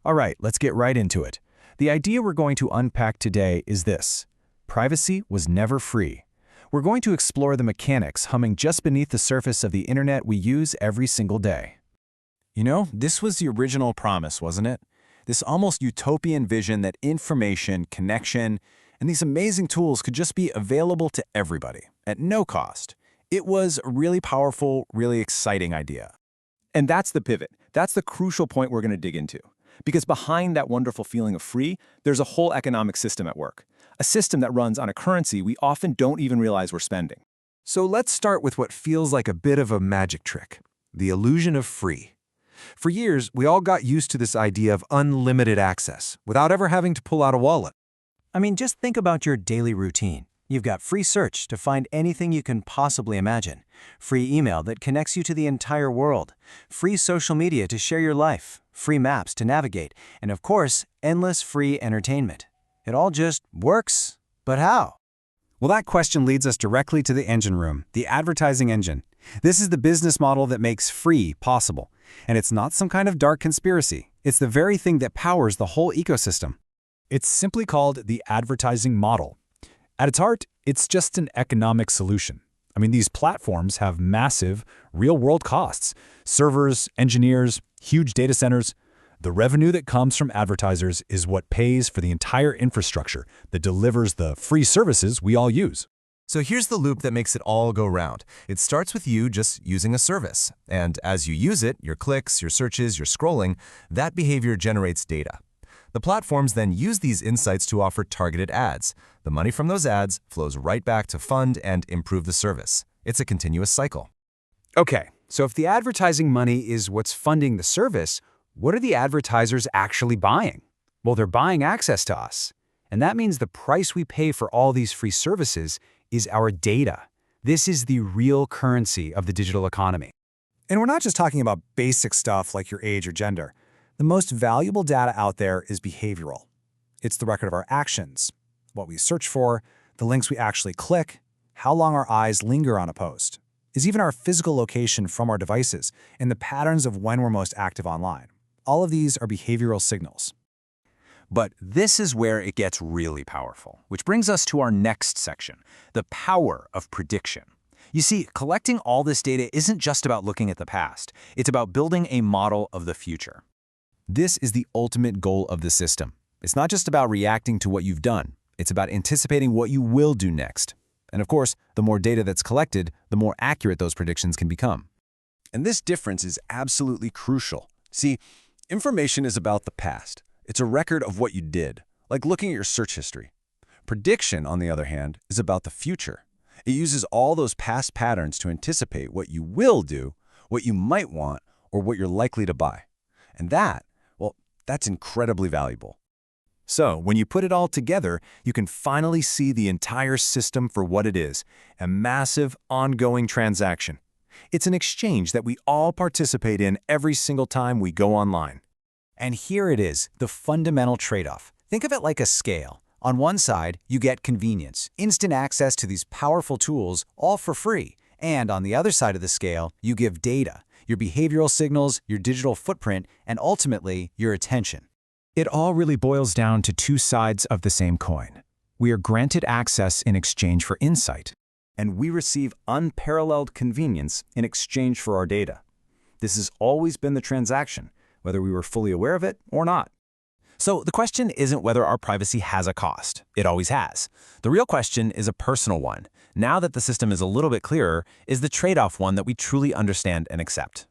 All right, let's get right into it. The idea we're going to unpack today is this: privacy was never free. We're going to explore the mechanics humming just beneath the surface of the internet we use every single day. You know, this was the original promise, wasn't it? This almost utopian vision that information, connection, and these amazing tools could just be available to everybody, at no cost. It was a really powerful, really exciting idea. And that's the pivot. That's the crucial point we're going to dig into. Because behind that wonderful feeling of free, there's a whole economic system at work. A system that runs on a currency we often don't even realize we're spending. So let's start with what feels like a bit of a magic trick: the illusion of free. For years, we all got used to this idea of unlimited access without ever having to pull out a wallet. I mean, just think about your daily routine. You've got free search to find anything you can possibly imagine, free email that connects you to the entire world, free social media to share your life, free maps to navigate, and of course, endless free entertainment. It all just works. But how? Well, that question leads us directly to the engine room, the advertising engine. This is the business model that makes free possible. And it's not some kind of dark conspiracy. It's the very thing that powers the whole ecosystem. It's simply called the advertising model. At its heart, it's just an economic solution. I mean, these platforms have massive, real-world costs: servers, engineers, huge data centers. The revenue that comes from advertisers is what pays for the entire infrastructure that delivers the free services we all use. So here's the loop that makes it all go round. It starts with you just using a service. And as you use it, your clicks, your searches, your scrolling, that behavior generates data. The platforms then use these insights to offer targeted ads. The money from those ads flows right back to fund and improve the service. It's a continuous cycle. Okay, so if the advertising money is what's funding the service, what are the advertisers actually buying? Well, they're buying access to us. And that means the price we pay for all these free services is our data. This is the real currency of the digital economy. And we're not just talking about basic stuff like your age or gender. The most valuable data out there is behavioral. It's the record of our actions, what we search for, the links we actually click, how long our eyes linger on a post, is even our physical location from our devices, and the patterns of when we're most active online. All of these are behavioral signals. But this is where it gets really powerful, which brings us to our next section, the power of prediction. You see, collecting all this data isn't just about looking at the past. It's about building a model of the future. This is the ultimate goal of the system. It's not just about reacting to what you've done. It's about anticipating what you will do next. And of course, the more data that's collected, the more accurate those predictions can become. And this difference is absolutely crucial. See, information is about the past. It's a record of what you did, like looking at your search history. Prediction, on the other hand, is about the future. It uses all those past patterns to anticipate what you will do, what you might want, or what you're likely to buy. And that's incredibly valuable. So, when you put it all together, you can finally see the entire system for what it is: a massive, ongoing transaction. It's an exchange that we all participate in every single time we go online. And here it is, the fundamental trade-off. Think of it like a scale. On one side, you get convenience, instant access to these powerful tools, all for free. And on the other side of the scale, you give data, your behavioral signals, your digital footprint, and ultimately, your attention. It all really boils down to two sides of the same coin. We are granted access in exchange for insight, And we receive unparalleled convenience in exchange for our data. This has always been the transaction, whether we were fully aware of it or not. So the question isn't whether our privacy has a cost. It always has. The real question is a personal one. Now that the system is a little bit clearer, is the trade-off one that we truly understand and accept?